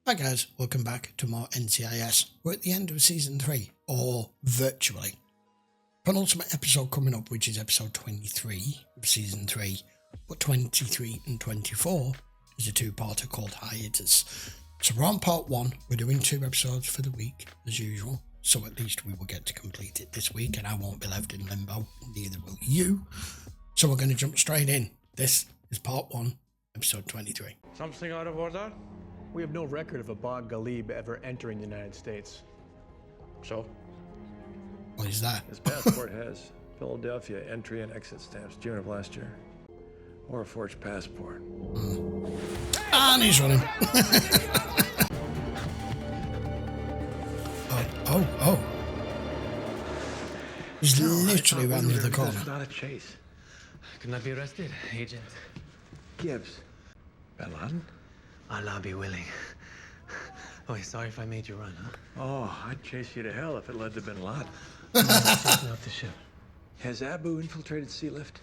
Hi guys, welcome back to more NCIS. We're at the end of season 3, or virtually. Penultimate episode coming up, which is episode 23 of season 3, but 23 and 24 is a two-parter called Hiatus. So we're on part 1, we're doing 2 episodes for the week, as usual, so at least we will get to complete it this week, and I won't be left in limbo, neither will you. So we're going to jump straight in. This is part 1, episode 23. Something out of order? We have no record of a Bog Galib ever entering the United States. So? What is that? His passport has Philadelphia entry and exit stamps, June of last year. Or a forged passport. And he's running. oh. He's literally round the other corner. It's not a chase. Could not be arrested, Agent. Gibbs. Bin Laden? Allah be willing. Oh, sorry if I made you run, huh? Oh, I'd chase you to hell if it led to Bin Laden. Taking off the ship. Has Abu infiltrated Sea Lift?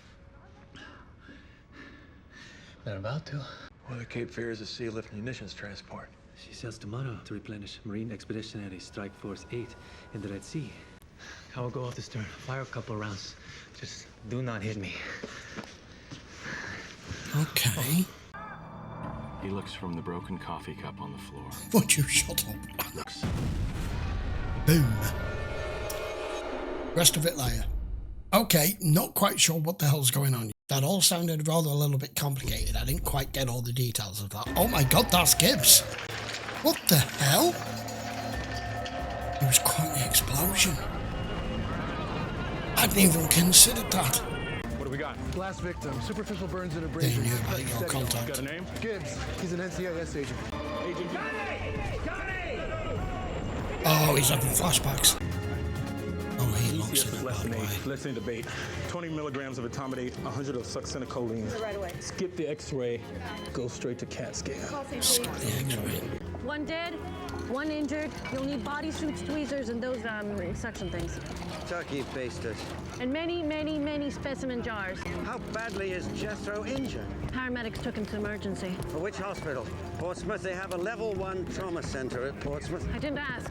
They're about to. Well, the Cape Fear is a Sea Lift munitions transport. She sails tomorrow to replenish Marine Expeditionary Strike Force 8 in the Red Sea. I will go off the stern, fire a couple rounds. Just do not hit me. Okay. He looks from the broken coffee cup on the floor. Would you shut up? Boom. Rest of it later. Okay, not quite sure what the hell's going on. That all sounded rather a little bit complicated. I didn't quite get all the details of that. Oh my god, that's Gibbs. What the hell? It was quite the explosion. I didn't even consider that. What do we got? Last victim, superficial burns and They abrasions. knew about your Got a contact. name? Gibbs, he's an NCIS agent. Agent Oh, he's having flashbacks. Oh, he looks NCIS in is it, less by the than way. 8. Let's end debate. 20 milligrams of etomidate, 100 of succinylcholine. Right away. Skip the x-ray, go straight to CAT scan. Coffee, Skip please. the X-ray. One dead, one injured. You'll need bodysuits, tweezers, and those suction things. Turkey basters. And many specimen jars. How badly is Jethro injured? Paramedics took him to emergency. For which hospital? Portsmouth. They have a level 1 trauma center at Portsmouth. I didn't ask.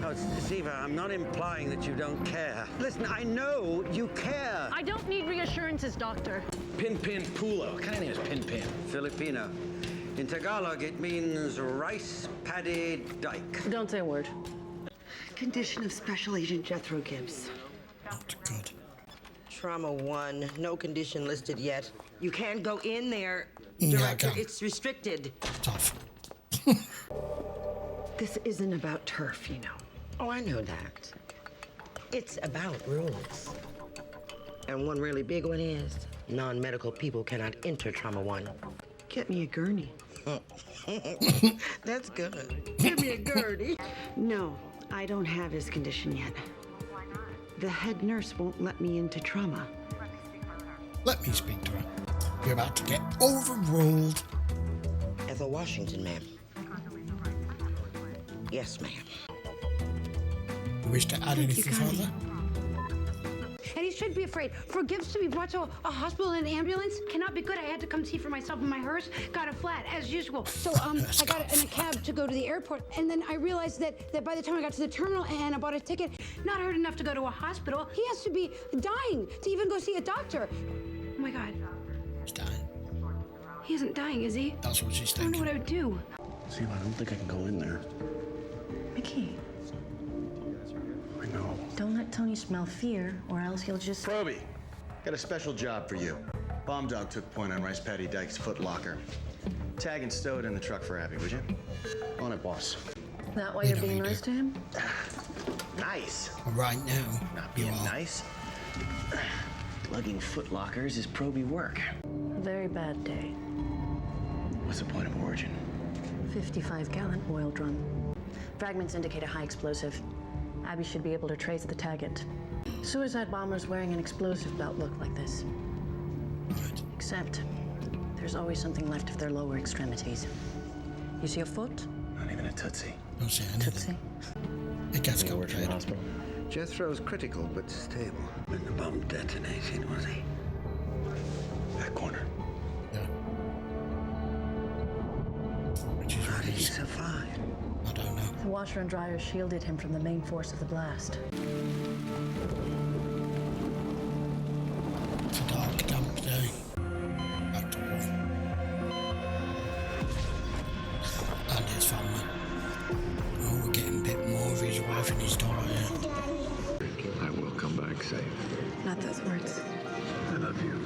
Oh, it's deceiver. I'm not implying that you don't care. Listen, I know you care. I don't need reassurances, doctor. Pin Pulo. What kind of name is Pin? Filipino. In Tagalog, it means rice paddy dike. Don't say a word. Condition of Special Agent Jethro Gibbs. Not good. Trauma 1, no condition listed yet. You can't go in there. Yeah, I Director, can. it's restricted. Tough. This isn't about turf, you know. Oh, I know that. It's about rules. And one really big one is non-medical people cannot enter Trauma 1. Get me a gurney. That's good. Give me a gurney. No, I don't have his condition yet. The head nurse won't let me into trauma. Let me speak to her. You're about to get overruled. Ethel Washington, ma'am. Yes, ma'am. You wish to add anything further? And he should be afraid. For Gibbs to be brought to a hospital in an ambulance cannot be good. I had to come see for myself in my hearse. Got a flat, as usual. So I got in a cab to go to the airport. And then I realized that by the time I got to the terminal and I bought a ticket, not hurt enough to go to a hospital. He has to be dying to even go see a doctor. Oh, my God. He's dying. He isn't dying, is he? That's what she's I don't know thinking. what I would do. See, I don't think I can go in there. Mickey, I know. don't let Tony smell fear, or else he'll just... Proby, got a special job for you. Bomb dog took point on Rice Paddy Dyke's foot locker. Tag and stow it in the truck for Abby, would you? On it, boss. That why You you're know being you nice do. to him? Nice. Right now, Not you being are. nice. Lugging foot lockers is Proby work. A very bad day. What's the point of origin? 55-gallon oil drum. Fragments indicate a high explosive. Abby should be able to trace the target. Suicide bombers wearing an explosive belt look like this. Right. Except, there's always something left of their lower extremities. You see a foot? Not even a tootsie. Don't say anything. Tootsie. It gets complicated. Hospital. Jethro's critical but stable. When the bomb detonated, was he? That corner. Yeah. Which is what he survived? I don't know. The washer and dryer shielded him from the main force of the blast. It's a dark, damp day. Back to Wolf. And his family. Oh, we're getting a bit more of his wife and his daughter here. I will come back safe. Not those words. I love you.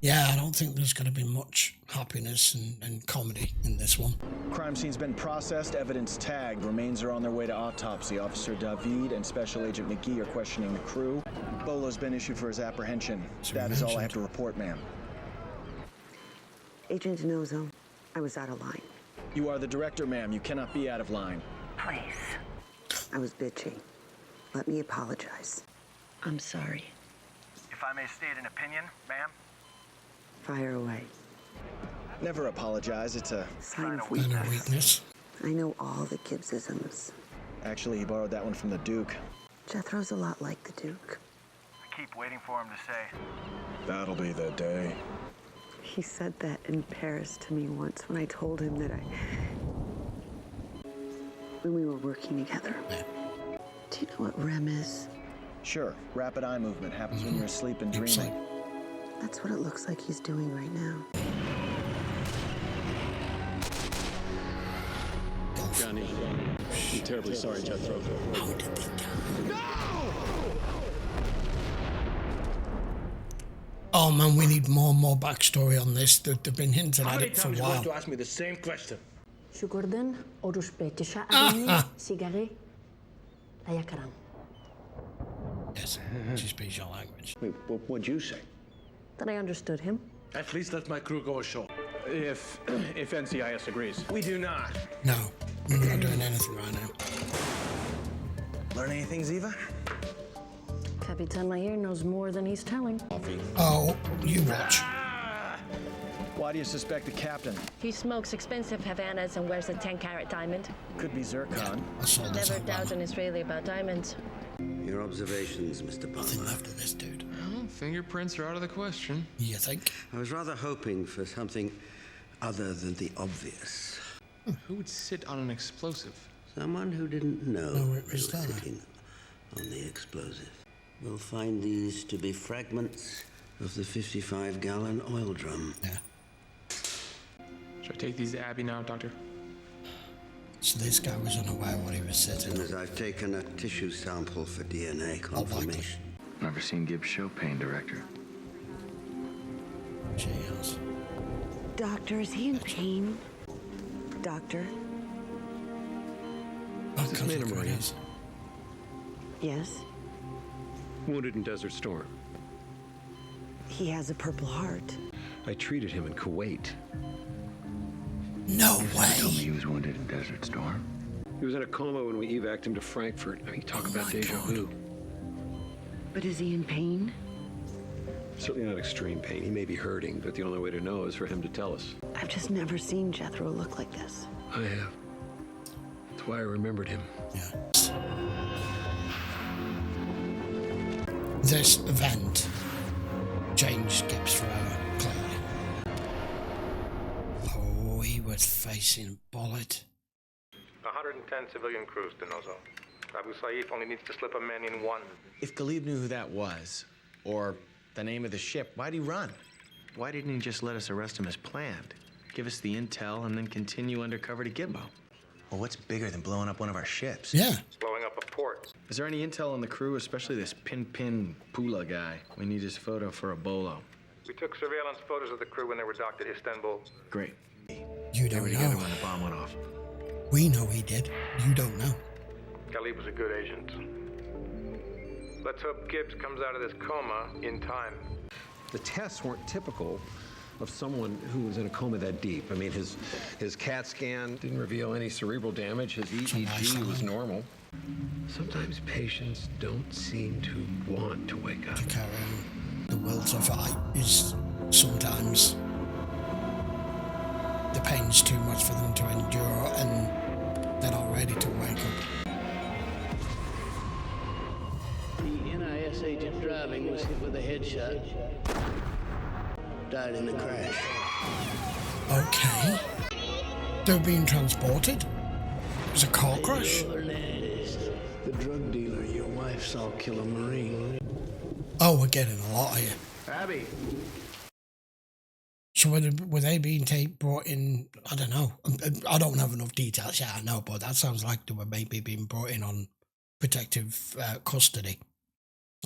Yeah, I don't think there's going to be much happiness and comedy in this one. Crime scene's been processed, evidence tagged. Remains are on their way to autopsy. Officer David and Special Agent McGee are questioning the crew. Bolo's been issued for his apprehension. That is all I have to report, ma'am. Agent Denozo, I was out of line. You are the director, ma'am. You cannot be out of line. Please. I was bitchy. Let me apologize. I'm sorry. If I may state an opinion, ma'am? Fire away. Never apologize. It's a sign of weakness. I know all the Gibbsisms. Actually, he borrowed that one from the Duke. Jethro's a lot like the Duke. I keep waiting for him to say. That'll be the day. He said that in Paris to me once when I told him that when we were working together. Do you know what REM is? Sure. Rapid eye movement happens when you're asleep and dreaming. That's what it looks like he's doing right now. Johnny, I'm terribly sorry, Jethro. How did they die? No! Oh man, we need more and more backstory on this. They've been hinting at it for a while. How many times are you going to ask me the same question? Shugorden, orushpetisha agni, sigare, ayakaram. Yes, she speaks your language. Wait, what'd you say? That I understood him. At least let my crew go ashore. If NCIS agrees. We do not. No, we're not doing anything right now. Learn anything, Ziva? Capitan Mahir knows more than he's telling. Oh, you watch. Why do you suspect the captain? He smokes expensive Havanas and wears a 10-carat diamond. Could be zircon. Never doubt an Israeli about diamonds. Your observations, Mr. Palmer. Nothing left of this dude. Well, fingerprints are out of the question. You think? I was rather hoping for something other than the obvious. Who would sit on an explosive? Someone who didn't know it was sitting on the explosive. We'll find these to be fragments of the 55-gallon oil drum. Yeah. Should I take these to Abby now, Doctor? So this guy was unaware what he was sitting As I've taken a tissue sample for DNA confirmation. Never seen Gibbs show pain, Director. She has. Doctor, is he in pain? Doctor? Oh, this man a Marine? Yes. Wounded in Desert Storm. He has a Purple Heart. I treated him in Kuwait. No way. Told me he was wounded in Desert Storm. He was in a coma when we evac'd him to Frankfurt. I mean, talk about deja vu. But is he in pain? Certainly not extreme pain. He may be hurting, but the only way to know is for him to tell us. I've just never seen Jethro look like this. I have. That's why I remembered him. Yeah. This event changed Gibbs forever, clearly. Oh, he was facing a bullet. 110 civilian crews, Denozo. Abu Saif only needs to slip a man in one. If Galib knew who that was, or the name of the ship, why'd he run? Why didn't he just let us arrest him as planned? Give us the intel and then continue undercover to Gimbo? Well, what's bigger than blowing up one of our ships? Yeah. Blowing up a port. Is there any intel on the crew, especially this Pin Pula guy? We need his photo for a bolo. We took surveillance photos of the crew when they were docked at Istanbul. Great. You They don't were know. together when the bomb went off. We know he did. You don't know. Galib was a good agent. Let's hope Gibbs comes out of this coma in time. The tests weren't typical of someone who was in a coma that deep. I mean, his CAT scan didn't reveal any cerebral damage. His EEG was normal. Sometimes patients don't seem to want to wake up. To carry on the will to fight is sometimes the pain's too much for them to endure and they're not ready to wake up. The NIS agent driving was hit with a headshot. Died in the crash. Okay. They're being transported. It was a car crash. The drug dealer your wife saw kill a Marine. Oh, we're getting a lot here. Abby. So were they being brought in? I don't know. I don't have enough details. Yeah, I know, but that sounds like they were maybe being brought in on protective custody.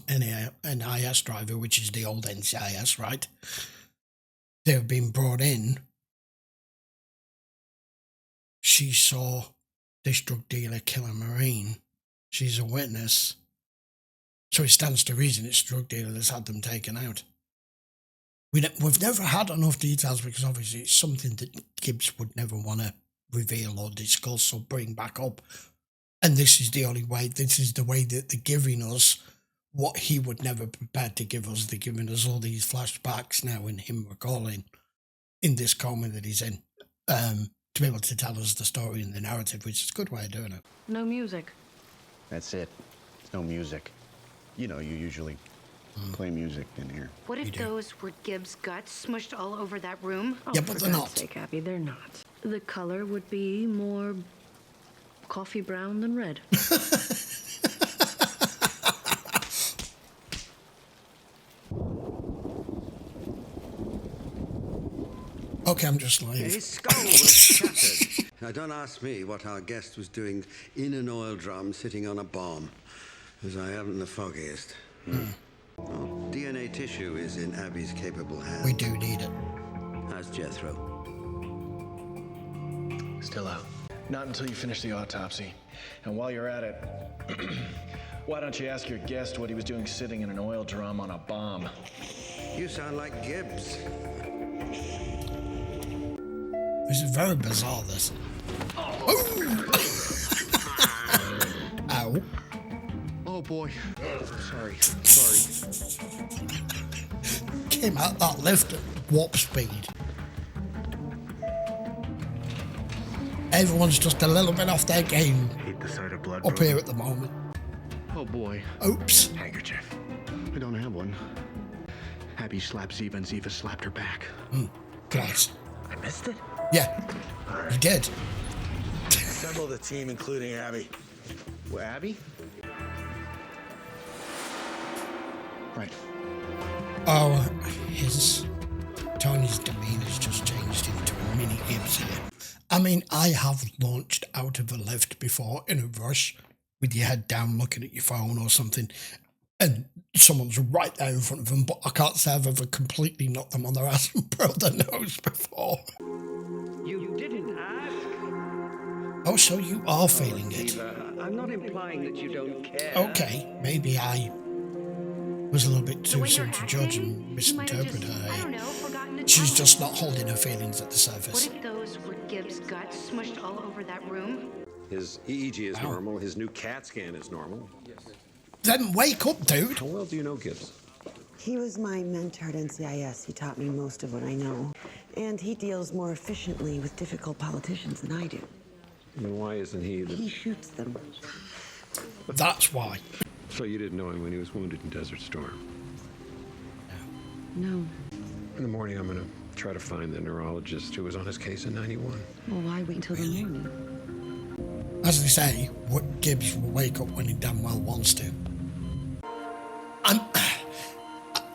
NCIS driver, which is the old NCIS, right? They've been brought in. She saw this drug dealer kill a Marine. She's a witness. So it stands to reason it's the drug dealer that's had them taken out. We've never had enough details because obviously it's something that Gibbs would never want to reveal or discuss or bring back up. And this is the only way, this is the way that they're giving us what he would never prepare to give us. They're giving us all these flashbacks now and him recalling in this coma that he's in to be able to tell us the story and the narrative, which is a good way of doing it. No music. That's it. There's no music. You know, you usually play music in here. What if those were Gibbs' guts smushed all over that room? Yeah, but they're not. For God's sake, Abby, they're not. The color would be more coffee brown than red. Okay, I'm just lying. His skull was shattered. Now, don't ask me what our guest was doing in an oil drum sitting on a bomb, as I haven't the foggiest. Well, DNA tissue is in Abby's capable hands. We do need it. How's Jethro? Still out. Not until you finish the autopsy. And while you're at it, why don't you ask your guest what he was doing sitting in an oil drum on a bomb? You sound like Gibbs. This is very bizarre, this. Ow. Oh boy. Sorry. Came out that lift at warp speed. Everyone's just a little bit off their game Hate the sight of blood. up here at the moment. Oh boy. Oops. Handkerchief. I don't have one. Abby slapped Ziva and Ziva slapped her back. Twice. I missed it? Yeah, you did. Assemble the team, including Abby. Well, Abby? Right. Oh, Tony's demeanor's just changed into a mini Gibbs here. I mean, I have launched out of a lift before in a rush with your head down looking at your phone or something, and someone's right there in front of them, but I can't say I've ever completely knocked them on their ass and broke their nose before. You didn't ask. Oh, so you are feeling it. I'm not implying that you don't care. Okay, maybe I was a little bit too soon to judge and misinterpret her. She's just not holding her feelings at the surface. What if those were Gibbs' guts smushed all over that room? His EEG is normal. His new CAT scan is normal. Then wake up, dude. How well do you know Gibbs? He was my mentor at NCIS. He taught me most of what I know. And he deals more efficiently with difficult politicians than I do. And why isn't he the... He shoots them. That's why. So you didn't know him when he was wounded in Desert Storm? No. In the morning, I'm going to try to find the neurologist who was on his case in 91. Well, why wait until the morning? As they say, what Gibbs will wake up when he damn well wants to.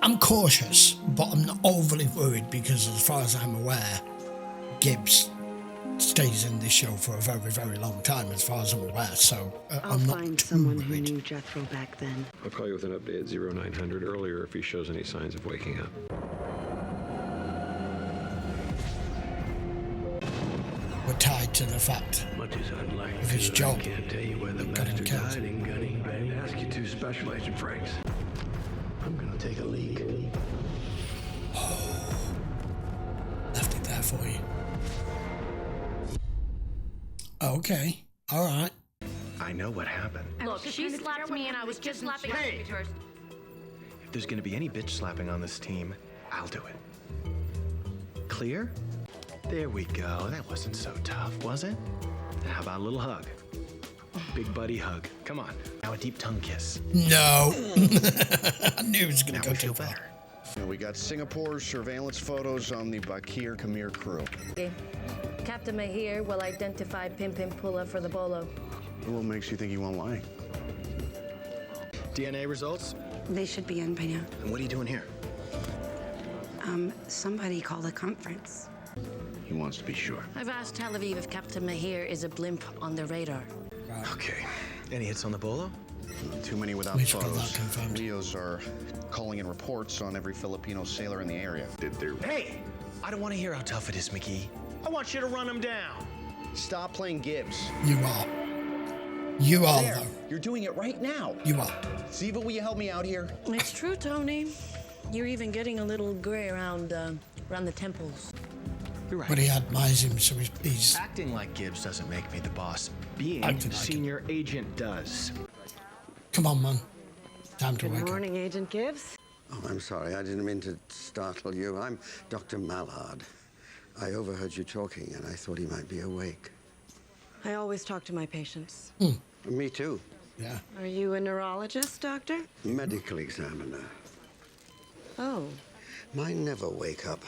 I'm cautious, but I'm not overly worried because as far as I'm aware, Gibbs stays in this show for a very, very long time as far as I'm aware, so I'm not find too someone who worried. knew Jethro back then. I'll call you with an update at 0900 earlier if he shows any signs of waking up. We're tied to the fact Much as I'd like of his job. I can't tell you where the that got him bastard's killed. hiding, Gunny. I'd ask you to, Special Agent Franks. I'm gonna take a leak. Left it there for you. Okay, all right. I know what happened. Look, she slapped me and I was just slapping her. If there's gonna be any bitch slapping on this team, I'll do it. Clear? There we go. That wasn't so tough, was it? How about a little hug? Big buddy hug. Come on. Now a deep tongue kiss. No. I knew it was going to go too far. And we got Singapore's surveillance photos on the Bakir Khmer crew. Okay. Captain Mahir will identify Pimpin Pula for the bolo. What makes you think he won't lie? DNA results? They should be in by now. And what are you doing here? Somebody called a conference. He wants to be sure. I've asked Tel Aviv if Captain Mahir is a blimp on the radar. Okay. Any hits on the bolo? Too many without photos. Leos are calling in reports on every Filipino sailor in the area. Hey! I don't want to hear how tough it is, McGee. I want you to run him down. Stop playing Gibbs. You are. You are, There. though. You're doing it right now. You are. Ziva, will you help me out here? It's true, Tony. You're even getting a little gray around the temples. You're right. But he admires him, so he's Acting like Gibbs doesn't make me the boss. Being Acting like senior agent does. Come on, man. Time to Good wake up. morning, Agent Gibbs. Oh, I'm sorry. I didn't mean to startle you. I'm Dr. Mallard. I overheard you talking, and I thought he might be awake. I always talk to my patients. Me too. Yeah. Are you a neurologist, Doctor? Medical examiner. Oh. Mine never wake up,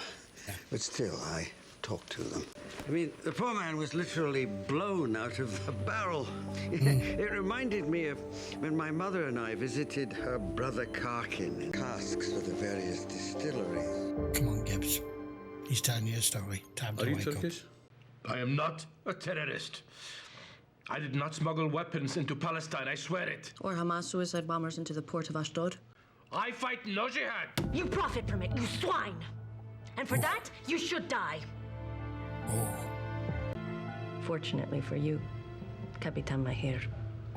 but still, I talk to them. I mean, the poor man was literally blown out of a barrel. It reminded me of when my mother and I visited her brother Karkin in casks for the various distilleries. Come on, Gibbs. He's telling you a story. Time to Are you wake up. Turkish? I am not a terrorist. I did not smuggle weapons into Palestine, I swear it. Or Hamas suicide bombers into the port of Ashdod. I fight no jihad. You profit from it, you swine! And for that, you should die. Fortunately for you, Capitan Mahir,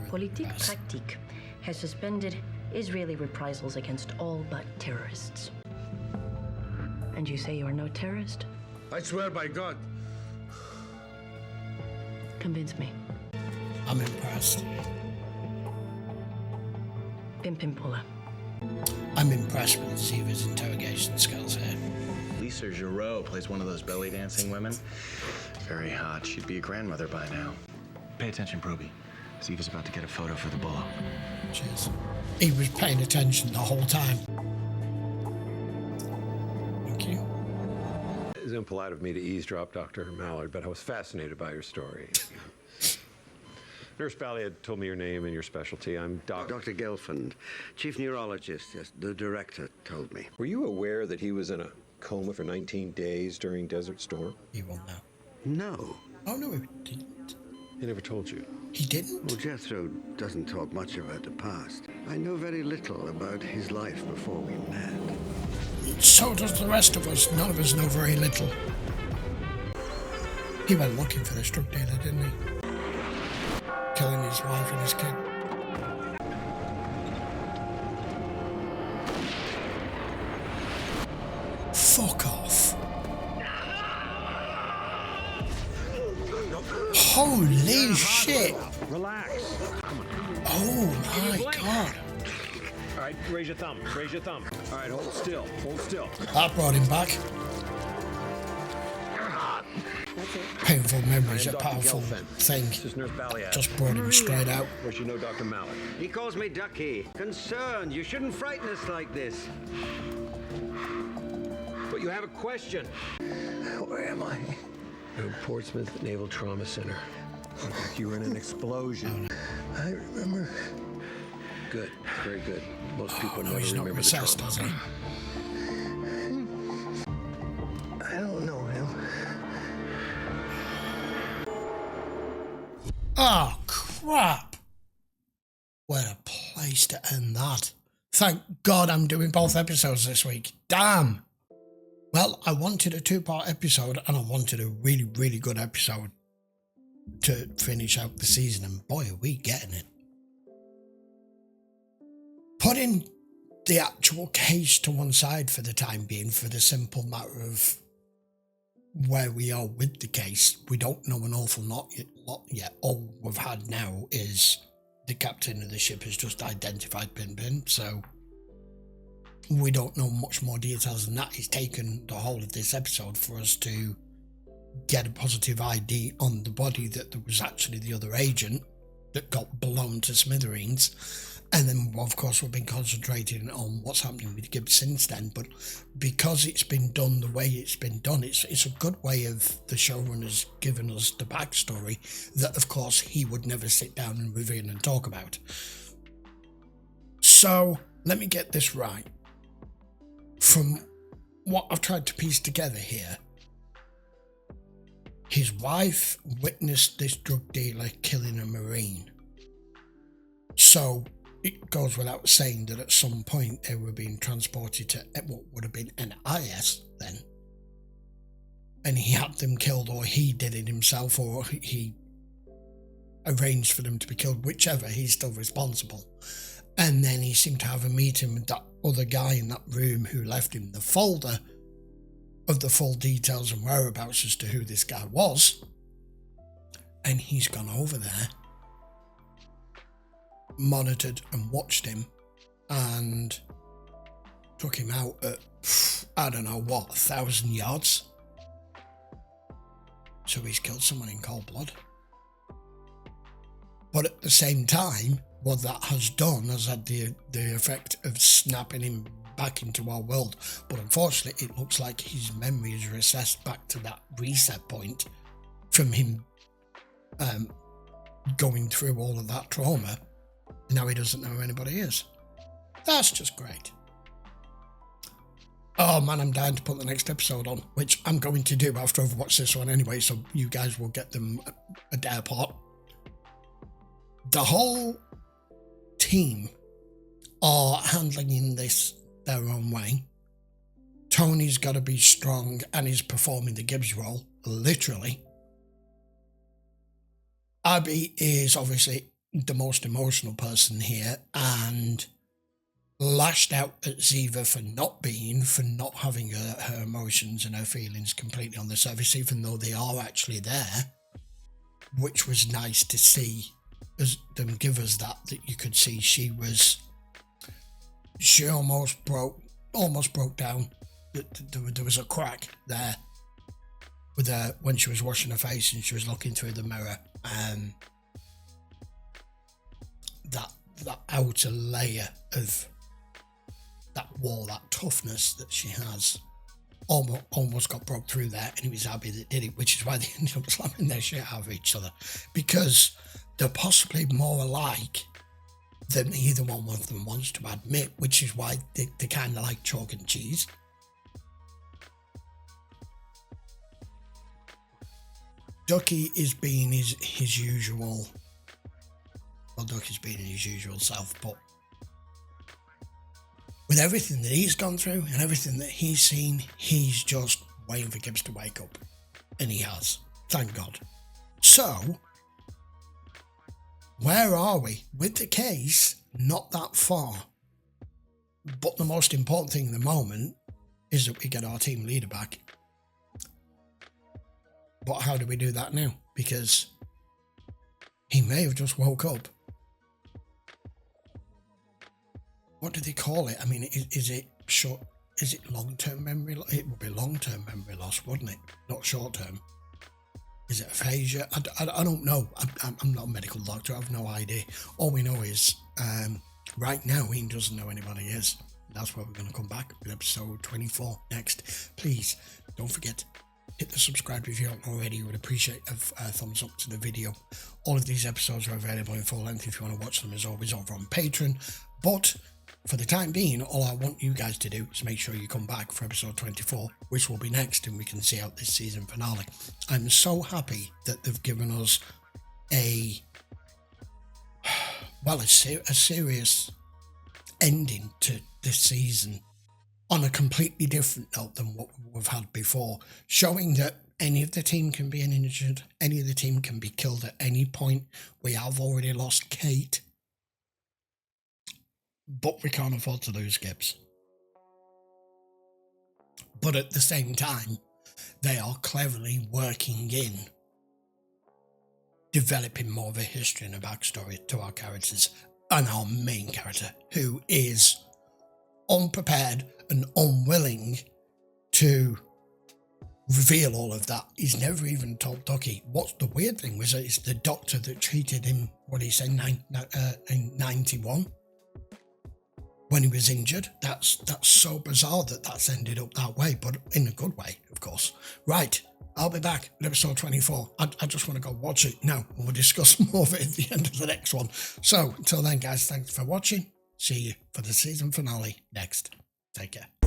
Politik Praktik has suspended Israeli reprisals against all but terrorists. And you say you are no terrorist? I swear by God. Convince me. I'm impressed. Pimpin Pula. I'm impressed with Ziva's interrogation skills here. Lisa Giroux plays one of those belly dancing women. Very hot. She'd be a grandmother by now. Pay attention, Proby. Ziva's about to get a photo for the bolo. Cheers. He was paying attention the whole time. Thank you. It was impolite of me to eavesdrop, Dr. Mallard, but I was fascinated by your story. Nurse Valley had told me your name and your specialty. I'm Dr. Gelfand, chief neurologist. Yes, the director told me. Were you aware that he was in a coma for 19 days during Desert Storm? He will know. No. Oh, no, he didn't. He never told you. He didn't? Well, Jethro doesn't talk much about the past. I know very little about his life before we met. So does the rest of us. None of us know very little. He went looking for this drug dealer, didn't he? Killing his wife and his kid. Fuck off. Holy shit. Relax. Oh my god. All right, raise your thumb. Raise your thumb. All right, hold still. Hold still. That brought him back. Painful memories, a powerful thing. Just brought him straight out. Of course, you know Dr. Mallard. He calls me Ducky. Concerned. You shouldn't frighten us like this. But you have a question. Where am I? Portsmouth Naval Trauma Center. You were in an explosion. I remember. Good. Very good. Most people never He's not remember the recessed, trauma. does he? I don't know him. Oh, crap. What a place to end that. Thank God I'm doing both episodes this week. Damn. Well, I wanted a 2-part episode and I wanted a really, really good episode to finish out the season, and boy, are we getting it. Putting the actual case to one side for the time being, for the simple matter of where we are with the case, we don't know an awful lot yet. All we've had now is the captain of the ship has just identified Pin, so we don't know much more details than that. It's taken the whole of this episode for us to get a positive ID on the body that there was actually the other agent that got blown to smithereens, And then, of course, we've been concentrating on what's happening with Gibbs since then. But because it's been done the way it's been done, it's a good way of the showrunners giving us the backstory that, of course, he would never sit down and reveal and talk about. So, let me get this right. From what I've tried to piece together here, his wife witnessed this drug dealer killing a Marine. So, it goes without saying that at some point they were being transported to what would have been NCIS then. And he had them killed, or he did it himself, or he arranged for them to be killed, whichever, he's still responsible. And then he seemed to have a meeting with that other guy in that room who left him the folder of the full details and whereabouts as to who this guy was. And he's gone over there, monitored and watched him, and took him out at, I don't know what, 1,000 yards. So he's killed someone in cold blood. But at the same time, what that has done has had the effect of snapping him back into our world. But unfortunately, it looks like his memory is recessed back to that reset point from him going through all of that trauma. Now he doesn't know who anybody is. That's just great. Oh man, I'm dying to put the next episode on, which I'm going to do after I've watched this one anyway, so you guys will get them a day apart. The whole team are handling this their own way. Tony's got to be strong and is performing the Gibbs role, literally. Abby is obviously the most emotional person here and lashed out at Ziva for not having her emotions and her feelings completely on the surface, even though they are actually there, which was nice to see as them give us that you could see she almost broke down. There was a crack there with her when she was washing her face and she was looking through the mirror, and that outer layer of that wall, that toughness that she has, almost got broke through there, and it was Abby that did it, which is why they ended up slamming their shit out of each other, because they're possibly more alike than either one of them wants to admit, which is why they kind of like chalk and cheese. Ducky is being his usual... Well, Ducky's being his usual self, but with everything that he's gone through and everything that he's seen, he's just waiting for Gibbs to wake up. And he has. Thank God. So, where are we? With the case, not that far. But the most important thing at the moment is that we get our team leader back. But how do we do that now? Because he may have just woke up. What do they call it? I mean, is it short? Is it long-term memory loss? It would be long-term memory loss, wouldn't it? Not short-term. Is it aphasia? I don't know. I'm not a medical doctor. I have no idea. All we know is right now he doesn't know anybody is. That's where we're going to come back with episode 24 next. Please don't forget, hit the subscribe if you haven't already. Would appreciate a thumbs up to the video. All of these episodes are available in full length if you want to watch them, as always, over on Patreon. But for the time being, all I want you guys to do is make sure you come back for episode 24, which will be next, and we can see out this season finale. I'm so happy that they've given us a serious ending to this season on a completely different note than what we've had before, showing that any of the team can be injured, any of the team can be killed at any point. We have already lost Kate, but we can't afford to lose Gibbs. But at the same time, they are cleverly working in developing more of a history and a backstory to our characters, and our main character, who is unprepared and unwilling to reveal all of that. He's never even told Ducky. What's the weird thing was that it's the doctor that treated him, what he said, in 91. when he was injured. That's so bizarre that that's ended up that way, but in a good way, of course. Right, I'll be back at episode 24. I just want to go watch it now, and we'll discuss more of it at the end of the next one. So until then, guys, thanks for watching. See you for the season finale next. Take care.